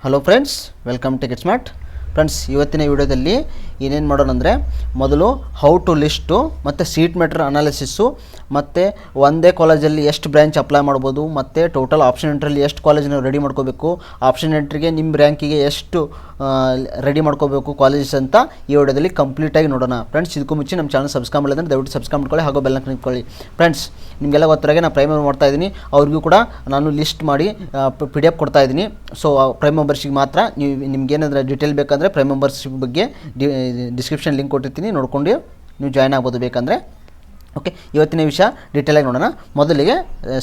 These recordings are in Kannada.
Hello friends, welcome to get smart. Friends, ಇವತ್ತಿನ ವಿಡಿಯೋದಲ್ಲಿ ಏನೇನು ಮಾಡೋಣ ಅಂದರೆ, ಮೊದಲು ಹೌ ಟು ಲಿಸ್ಟು ಮತ್ತು ಸೀಟ್ ಮೆಟ್ರ್ ಅನಾಲಿಸಿಸ್ಸು ಮತ್ತು ಒಂದೇ ಕಾಲೇಜಲ್ಲಿ ಎಷ್ಟು ಬ್ರ್ಯಾಂಚ್ ಅಪ್ಲೈ ಮಾಡ್ಬೋದು ಮತ್ತು ಟೋಟಲ್ ಆಪ್ಷನ್ ಎಂಟ್ರಲ್ಲಿ ಎಷ್ಟು ಕಾಲೇಜ್ ನಾವು ರೆಡಿ ಮಾಡ್ಕೋಬೇಕು, ಆಪ್ಷನ್ ಎಂಟ್ರಿಗೆ ನಿಮ್ಮ ರ್ಯಾಂಕಿಗೆ ಎಷ್ಟು ರೆಡಿ ಮಾಡ್ಕೋಬೇಕು ಕಾಲೇಜಸ್ ಅಂತ ಈ ವಿಡಿಯೋದಲ್ಲಿ ಕಂಪ್ಲೀಟಾಗಿ ನೋಡೋಣ. ಫ್ರೆಂಡ್ಸ್, ಇದಕ್ಕೂ ಮುಂಚೆ ನಮ್ಮ ಚಾನಲ್ ಸಬ್ಸ್ಕ್ರೈಬ್ ಮಾಡಿದ್ರೆ ದಯವಿಟ್ಟು ಸಬ್ಸ್ಕ್ರೈಬ್ ಮಾಡ್ಕೊಳ್ಳಿ, ಹಾಗೂ ಬೆಲ್ ನಿಂತ್ಕೊಳ್ಳಿ. ಫ್ರೆಂಡ್ಸ್, ನಿಮಗೆಲ್ಲ ಗೊತ್ತಾಗೆ ನಾನು ಪ್ರೈಮ್ ಮಾಡ್ತಾ ಇದ್ದೀನಿ, ಅವ್ರಿಗೂ ಕೂಡ ನಾನು ಲಿಸ್ಟ್ ಮಾಡಿ PDF ಕೊಡ್ತಾ ಇದ್ದೀನಿ. ಸೊ ಪ್ರೈಮ್ ಮೆಂಬರ್ಶಿಪ್ ಮಾತ್ರ. ನಿಮ್ಗೇನಾದರೂ ಡೀಟೇಲ್ ಬೇಕಂದರೆ ಪ್ರೈಮ್ ಮೆಂಬರ್ಶಿಪ್ ಬಗ್ಗೆ ಡಿಸ್ಕ್ರಿಪ್ಷನ್ ಲಿಂಕ್ ಕೊಟ್ಟಿರ್ತೀನಿ, ನೋಡ್ಕೊಂಡು ನೀವು ಜಾಯ್ನ್ ಆಗ್ಬೋದು ಬೇಕಂದರೆ. ಓಕೆ, ಇವತ್ತಿನ ವಿಷಯ ಡೀಟೇಲಾಗಿ ನೋಡೋಣ. ಮೊದಲಿಗೆ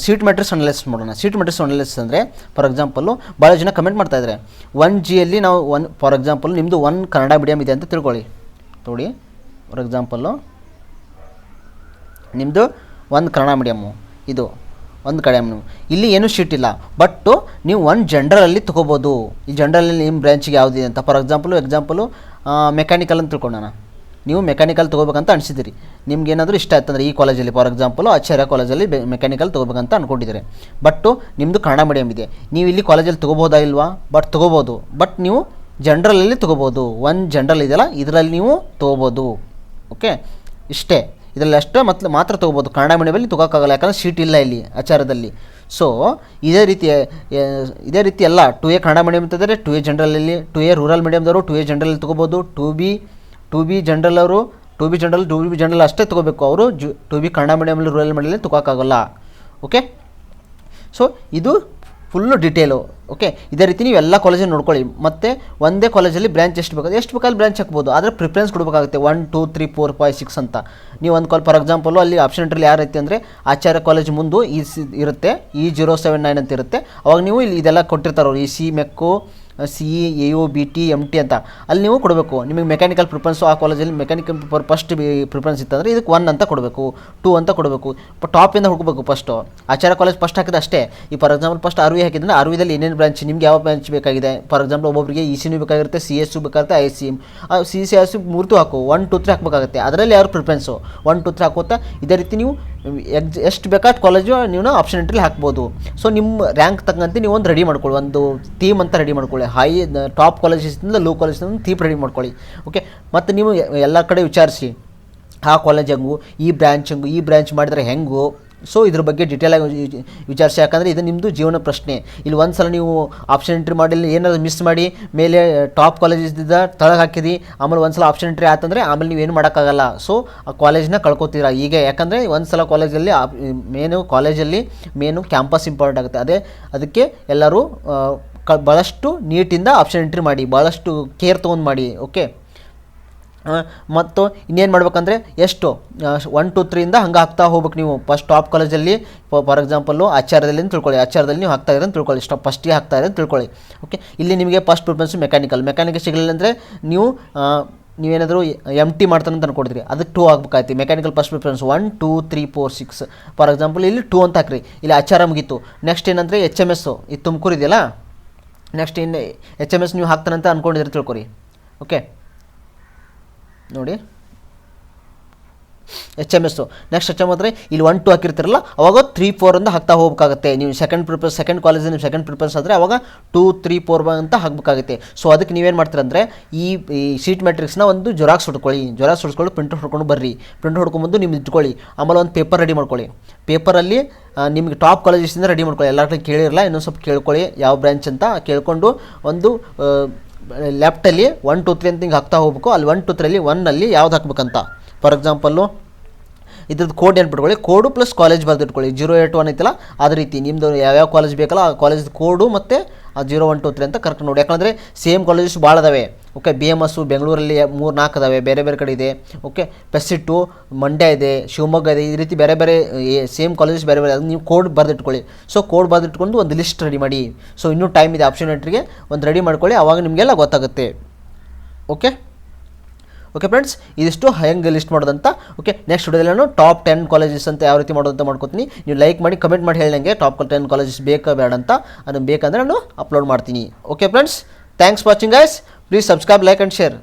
ಸೀಟ್ ಮೆಟ್ರಿಕ್ಸ್ ಅನಾಲಿಸಿಸ್ ಮಾಡೋಣ. ಸೀಟ್ ಮೆಟ್ರಿಕ್ಸ್ ಅನಾಲಿಸಿಸ್ ಅಂದರೆ, ಫಾರ್ ಎಕ್ಸಾಂಪಲ್ಲು ಭಾಳ ಜನ ಕಮೆಂಟ್ ಮಾಡ್ತಾಯಿದ್ದಾರೆ, 1Gಯಲ್ಲಿ ನಾವು ಫಾರ್ ಎಕ್ಸಾಂಪಲ್ ನಿಮ್ಮದು 1 ಕನ್ನಡ ಮೀಡಿಯಮ್ ಇದೆ ಅಂತ ತಿಳ್ಕೊಳ್ಳಿ. ನೋಡಿ, ಫಾರ್ ಎಕ್ಸಾಂಪಲ್ಲು ನಿಮ್ಮದು 1 ಕನ್ನಡ ಮೀಡಿಯಮ್ಮು, ಇದು 1 ಕಡೆ ಇಲ್ಲಿ ಏನೂ ಶೀಟ್ ಇಲ್ಲ, ಬಟ್ಟು ನೀವು 1 ಜನರಲಲ್ಲಿ ತೊಗೋಬೋದು. ಈ ಜನರಲಲ್ಲಿ ನಿಮ್ಮ ಬ್ರ್ಯಾಂಚಿಗೆ ಯಾವುದಿದೆ ಅಂತ. ಫಾರ್ ಎಕ್ಸಾಂಪಲು ಮೆಕ್ಯಾನಿಕಲ್ ಅಂತ ತಿಳ್ಕೊಂಡೋಣ. ನೀವು ಮೆಕ್ಯಾನಿಕಲ್ ತೊಗೋಬೇಕಂತ ಅನಿಸಿದಿರಿ, ನಿಮ್ಗೇನಾದರೂ ಇಷ್ಟ ಆಯ್ತು ಅಂದರೆ ಈ ಕಾಲೇಜಲ್ಲಿ ಫಾರ್ ಎಕ್ಸಾಂಪಲು ಆಚಾರ್ಯ ಕಾಲೇಜಲ್ಲಿ ಮೆಕ್ಯಾನಿಕಲ್ ತೊಗೋಬೇಕಂತ ಅಂದ್ಕೊಂಡಿದ್ದಾರೆ, ಬಟ್ಟು ನಿಮ್ಮದು ಕನ್ನಡ ಮೀಡಿಯಮ್ ಇದೆ. ನೀವು ಇಲ್ಲಿ ಕಾಲೇಜಲ್ಲಿ ತೊಗೋಬೋದಾ ಇಲ್ವಾ? ಬಟ್ ತೊಗೋಬೋದು, ಬಟ್ ನೀವು ಜನರಲಲ್ಲಿ ತೊಗೋಬೋದು. 1 ಜನರಲ್ ಇದೆಯಲ್ಲ, ಇದರಲ್ಲಿ ನೀವು ತೊಗೋಬೋದು. ಓಕೆ, ಇಷ್ಟೇ, ಇದರಲ್ಲಿ ಅಷ್ಟೇ ಮಾತ್ರ ತೊಗೋಬೋದು. ಕನ್ನಡ ಮೀಡಿಯಮಲ್ಲಿ ತೊಗೋಕ್ಕಾಗಲ್ಲ, ಯಾಕಂದರೆ ಶೀಟ್ ಇಲ್ಲ ಇಲ್ಲಿ ಆಚಾರದಲ್ಲಿ. ಸೊ ಇದೇ ರೀತಿ ಎಲ್ಲ 2A ಕನ್ನಡ ಮೀಡಿಯಮ್ ಅಂತಂದರೆ 2A ಜನರಲಲ್ಲಿ, 2A ರೂರಲ್ ಮೀಡಿಯಮ್ದವರು 2A ಜನರಲಲ್ಲಿ ತೊಗೋಬೋದು. 2B ಜನರಲ್ ಅಷ್ಟೇ ತೊಗೋಬೇಕು. ಅವರು 2B ಕನ್ನಡ ಮೀಡಿಯಮಲ್ಲಿ ರೂರಲ್ ಮೀಡಿಯಮಲ್ಲಿ ತೊಗೋಕ್ಕಾಗಲ್ಲ. ಓಕೆ, ಸೊ ಇದು ಫುಲ್ಲು ಡೀಟೇಲು. ಓಕೆ, ಇದೇ ರೀತಿ ನೀವು ಎಲ್ಲ ಕಾಲೇಜನ್ನು ನೋಡ್ಕೊಳ್ಳಿ. ಮತ್ತು ಒಂದೇ ಕಾಲೇಜಲ್ಲಿ ಬ್ರಾಂಚ್ ಎಷ್ಟು ಬೇಕಾದ್ರೆ ಬ್ರಾಂಚ್ ಹಾಕ್ಬೋದು, ಆದರೆ ಪ್ರಿಫರೆನ್ಸ್ ಕೊಡಬೇಕಾಗುತ್ತೆ 1 2 3 4 5 6 ಅಂತ. ನೀವು ಒಂದು ಫಾರ್ ಎಕ್ಸಾಂಪಲು ಅಲ್ಲಿ ಆಪ್ಷನ್ ಎಂಟ್ರಲ್ಲಿ ಯಾವ ರೀತಿ ಅಂದರೆ, ಆಚಾರ್ಯ ಕಾಲೇಜ್ ಮುಂದೆ ಇರುತ್ತೆ, E079 ಅಂತ ಇರುತ್ತೆ. ಅವಾಗ ನೀವು ಇಲ್ಲಿ ಇದೆಲ್ಲ ಕೊಟ್ಟಿರ್ತಾರೆ ಅವರು, EC MECCO CE AU BT MT ಅಂತ. ಅಲ್ಲಿ ನೀವು ಕೊಡಬೇಕು. ನಿಮಗೆ ಮೆಕ್ಯಾನಿಕಲ್ ಪ್ರಿಫರೆನ್ಸು ಆ ಕಾಲೇಜಲ್ಲಿ ಮೆಕ್ಯಾನಿಕಲ್ ಫಸ್ಟ್ ಪ್ರಿಫರೆನ್ಸ್ ಇತ್ತಂದರೆ ಇದಕ್ಕೆ 1 ಅಂತ ಕೊಡಬೇಕು, 2 ಅಂತ ಕೊಡಬೇಕು. ಟಾಪಿಂದ ಹುಡುಕಬೇಕು ಫಸ್ಟು. ಆಚಾರ್ಯ ಕಾಲೇಜ್ ಫಸ್ಟ್ ಹಾಕಿದ್ರೆ ಅಷ್ಟೇ. ಈ ಫಾರ್ ಎಕ್ಸಾಂಪಲ್ ಫಸ್ಟ್ 60 ಹಾಕಿದ್ರೆ 60ದಲ್ಲಿ ಏನೇನು ಬ್ರಾಂಚ್, ನಿಮ್ಗೆ ಯಾವ ಬ್ರಾಂಚ್ ಬೇಕಾಗಿದೆ. ಫಾರ್ ಎಕ್ಸಾಂಪಲ್ ಒಬ್ಬೊಬ್ಬರಿಗೆ ECನೂ ಬೇಕಾಗಿರುತ್ತೆ, CS ಬೇಕಾಗುತ್ತೆ, IC CC ಮೂರ್ತು ಹಾಕು, 1 2 3 ಹಾಕಬೇಕಾಗುತ್ತೆ. ಅದರಲ್ಲಿ ಯಾರು ಪ್ರಿಫರೆನ್ಸು 1 2 3 ಹಾಕೋತಾ. ಇದೇ ರೀತಿ ನೀವು ಎಷ್ಟು ಬೇಕಾದ ಕಾಲೇಜು ನೀವು ಆಪ್ಷನ್ ಎಂಟ್ರಲ್ಲಿ ಹಾಕ್ಬೋದು. ಸೊ ನಿಮ್ಮ ರ್ಯಾಂಕ್ ತಕ್ಕಂತೆ ನೀವು ಒಂದು ರೆಡಿ ಮಾಡ್ಕೊಳ್ಳಿ, ಒಂದು ಥೀಮ್ ಅಂತ ರೆಡಿ ಮಾಡ್ಕೊಳ್ಳಿ. ಟಾಪ್ ಕಾಲೇಜಸ್ನಿಂದ ಲೋ ಕಾಲೇಜಿಂದ ಥೀಮ್ ರೆಡಿ ಮಾಡ್ಕೊಳ್ಳಿ. ಓಕೆ, ಮತ್ತು ನೀವು ಎಲ್ಲ ಕಡೆ ವಿಚಾರಿಸಿ, ಆ ಕಾಲೇಜ್ ಹೆಂಗು, ಈ ಬ್ರ್ಯಾಂಚ್ ಮಾಡಿದರೆ ಹೆಂಗು. ಸೊ ಇದ್ರ ಬಗ್ಗೆ ಡೀಟೇಲಾಗಿ ವಿಚಾರಿಸಿ, ಯಾಕಂದರೆ ಇದು ನಿಮ್ಮದು ಜೀವನ ಪ್ರಶ್ನೆ. ಇಲ್ಲಿ ಒಂದು ಸಲ ನೀವು ಆಪ್ಷನ್ ಎಂಟ್ರಿ ಮಾಡಿ ಏನಾದರೂ ಮಿಸ್ ಮಾಡಿ ಮೇಲೆ ಟಾಪ್ ಕಾಲೇಜಿಂದ ತಳಗೆ ಹಾಕಿರಿ, ಆಮೇಲೆ ಒಂದು ಸಲ ಆಪ್ಷನ್ ಎಂಟ್ರಿ ಆಯ್ತಂದರೆ ಆಮೇಲೆ ನೀವೇನು ಮಾಡೋಕ್ಕಾಗಲ್ಲ. ಸೊ ಆ ಕಾಲೇಜನ್ನ ಕಳ್ಕೊತೀರಾ ಈಗ. ಯಾಕಂದರೆ ಒಂದು ಸಲ ಕಾಲೇಜಲ್ಲಿ ಮೇನು ಕ್ಯಾಂಪಸ್ ಇಂಪಾರ್ಟೆಂಟ್ ಆಗುತ್ತೆ. ಅದಕ್ಕೆ ಎಲ್ಲರೂ ಭಾಳಷ್ಟು ನೀಟಿಂದ ಆಪ್ಷನ್ ಎಂಟ್ರಿ ಮಾಡಿ, ಭಾಳಷ್ಟು ಕೇರ್ ತೊಗೊಂಡು ಮಾಡಿ. ಓಕೆ, ಮತ್ತು ಇನ್ನೇನು ಮಾಡ್ಬೇಕಂದ್ರೆ, ಎಷ್ಟು 1 2 3 ಹಂಗೆ ಹಾಕ್ತಾ ಹೋಗ್ಬೇಕು ನೀವು. ಫಸ್ಟ್ ಟಾಪ್ ಕಾಲೇಜಲ್ಲಿ ಫಾರ್ ಎಕ್ಸಾಂಪಲ್ಲು ಆಚಾರ್ಯದಲ್ಲಿ ಅಂತ ತಿಳ್ಕೊಳ್ಳಿ, ಆಚಾರ್ಯದಲ್ಲಿ ನೀವು ಹಾಕ್ತಾ ಇದ್ರೆ ಅಂತ ತಿಳ್ಕೊಳ್ಳಿ, ಫಸ್ಟಿಗೆ ಹಾಕ್ತಾ ಇದ್ರೆ ಅಂತ ತಿಳ್ಕೊಳ್ಳಿ. ಓಕೆ, ಇಲ್ಲಿ ನಿಮಗೆ ಫಸ್ಟ್ ಪ್ರಿಫರೆನ್ಸು ಮೆಕ್ಯಾನಿಕಲ್ ಸಿಗಲಿಲ್ಲ ಅಂದರೆ ನೀವೇನಾದರೂ MT ಮಾಡ್ತಾನೆ ಅಂತ ಅನ್ಕೊಡ್ತೀರಿ, ಅದಕ್ಕೆ 2 ಆಗಬೇಕಾಯ್ತು. Mechanical first preference 1 2 3 4 6 for example ಇಲ್ಲಿ 2 ಅಂತ ಹಾಕ್ರಿ. ಇಲ್ಲಿ ಆಚಾರ ಮುಗೀತು. ನೆಕ್ಸ್ಟ್ ಏನಂದರೆ HMS, ಇದು ತುಮಕೂರು ಇದೆಯಲ್ಲ, ನೆಕ್ಸ್ಟ್ ಇನ್ನು HMS ನೀವು ಹಾಕ್ತಾನಂತ ಅಂದ್ಕೊಂಡಿದ್ರೆ ತಿಳ್ಕೊರಿ. ಓಕೆ, ನೋಡಿ HMS ನೆಕ್ಸ್ಟ್ ಅಂದರೆ ಇಲ್ಲಿ 1 2 ಹಾಕಿರ್ತಿರಲ್ಲ, ಅವಾಗ 3 4 ಅಂತ ಹಾಕ್ತಾ ಹೋಗಬೇಕಾಗುತ್ತೆ. ನೀವು ಸೆಕೆಂಡ್ ಕಾಲೇಜಲ್ಲಿ ಸೆಕೆಂಡ್ ಪ್ರಿಫರೆನ್ಸ್ ಆದರೆ ಅವಾಗ 2 3 4 ಅಂತ ಹಾಕಬೇಕಾಗುತ್ತೆ. ಸೊ ಅದಕ್ಕೆ ನೀವೇನು ಮಾಡ್ತೀರಂದರೆ, ಈ ಸೀಟ್ ಮ್ಯಾಟ್ರಿಕ್ಸ್ನ ಒಂದು ಜೆರಾಕ್ಸ್ ಹೊಡ್ಕೊಳ್ಳಿ, ಪ್ರಿಂಟ್ ಹೊಡ್ಕೊಂಡು ಬರ್ರಿ. ಪ್ರಿಂಟ್ ಹೊಡ್ಕೊಂಬಂದು ನಿಮ್ಗೆ ಇಟ್ಕೊಳ್ಳಿ. ಆಮೇಲೆ ಒಂದು ಪೇಪರ್ ರೆಡಿ ಮಾಡ್ಕೊಳ್ಳಿ. ಪೇಪರಲ್ಲಿ ನಿಮಗೆ ಟಾಪ್ ಕಾಲೇಜಸ್ಸಿಂದ ರೆಡಿ ಮಾಡ್ಕೊಳ್ಳಿ. ಎಲ್ಲ ಕಡೆ ಕೇಳಿರಲ್ಲ, ಇನ್ನೊಂದು ಸ್ವಲ್ಪ ಕೇಳ್ಕೊಳ್ಳಿ ಯಾವ ಬ್ರ್ಯಾಂಚ್ ಅಂತ ಕೇಳ್ಕೊಂಡು, ಒಂದು ಲೆಫ್ಟಲ್ಲಿ 1 2 3 ಅಂತ ಹಿಂಗೆ ಹಾಕ್ತಾ ಹೋಗ್ಬೇಕು. ಅಲ್ಲಿ 1 2 3 1ನಲ್ಲಿ ಯಾವ್ದು ಹಾಕ್ಬೇಕಂತ. ಫಾರ್ ಎಕ್ಸಾಂಪಲ್ಲು ಇದ್ರದ್ದು ಕೋಡ್ ನೆನ್ಪಿಟ್ಕೊಳ್ಳಿ. ಕೋಡು ಪ್ಲಸ್ ಕಾಲೇಜ್ ಬರೆದಿಟ್ಕೊಳ್ಳಿ. 081 ಐತಲ್ಲ, ಅದೇ ರೀತಿ ನಿಮ್ಮದು ಯಾವ್ಯಾವ ಕಾಲೇಜ್ ಬೇಕಲ್ಲ ಆ ಕಾಲೇಜ್ ಕೋಡು ಮತ್ತು ಆ 0 1 2 3 ಅಂತ ಕರೆಕ್ಟ್ ನೋಡಿ. ಯಾಕಂದರೆ ಸೇಮ್ ಕಾಲೇಜಸ್ ಭಾಳ ಇದಾವೆ. ಓಕೆ, BMS ಬೆಂಗಳೂರಲ್ಲಿ 3 4 ಇದಾವೆ, ಬೇರೆ ಕಡೆ ಇದೆ. ಓಕೆ, ಪೆಸಿಟ್ಟು ಮಂಡ್ಯ ಇದೆ, ಶಿವಮೊಗ್ಗ ಇದೆ. ಈ ರೀತಿ ಬೇರೆ ಸೇಮ್ ಕಾಲೇಜಸ್ ಬೇರೆ ಅದು ನೀವು ಕೋಡ್ ಬರೆದಿಟ್ಕೊಳ್ಳಿ. ಸೊ ಕೋಡ್ ಬರೆದಿಟ್ಕೊಂಡು ಒಂದು ಲಿಸ್ಟ್ ರೆಡಿ ಮಾಡಿ. ಸೊ ಇನ್ನೂ ಟೈಮ್ ಇದೆ, ಆಪ್ಷನ್ ಎಂಟ್ರಿಗೆ ಒಂದು ರೆಡಿ ಮಾಡ್ಕೊಳ್ಳಿ, ಆವಾಗ ನಿಮಗೆಲ್ಲ ಗೊತ್ತಾಗುತ್ತೆ. ಓಕೆ ಫ್ರೆಂಡ್ಸ್, ಇದಿಷ್ಟು ಹೆಂಗೆ ಲಿಸ್ಟ್ ಮಾಡೋದಂತ. ಓಕೆ, ನೆಕ್ಸ್ಟ್ ವಿಡಿಯೋದಲ್ಲಿ ನಾನು ಟಾಪ್ 10 ಕಾಲೇಜಸ್ ಅಂತ ಯಾವ ರೀತಿ ಮಾಡೋದಂತ ಮಾಡ್ಕೊತೀನಿ. ನೀವು ಲೈಕ್ ಮಾಡಿ ಕಮೆಂಟ್ ಮಾಡಿ ಹೇಳಿ ನನಗೆ ಟಾಪ್ 10 ಕಾಲೇಜಸ್ ಬೇಕಾ ಬೇಡ ಅಂತ. ಅದನ್ನು ಬೇಕಂದರೆ ನಾನು ಅಪ್ಲೋಡ್ ಮಾಡ್ತೀನಿ. Okay friends, thanks for watching guys. Please subscribe, like and share.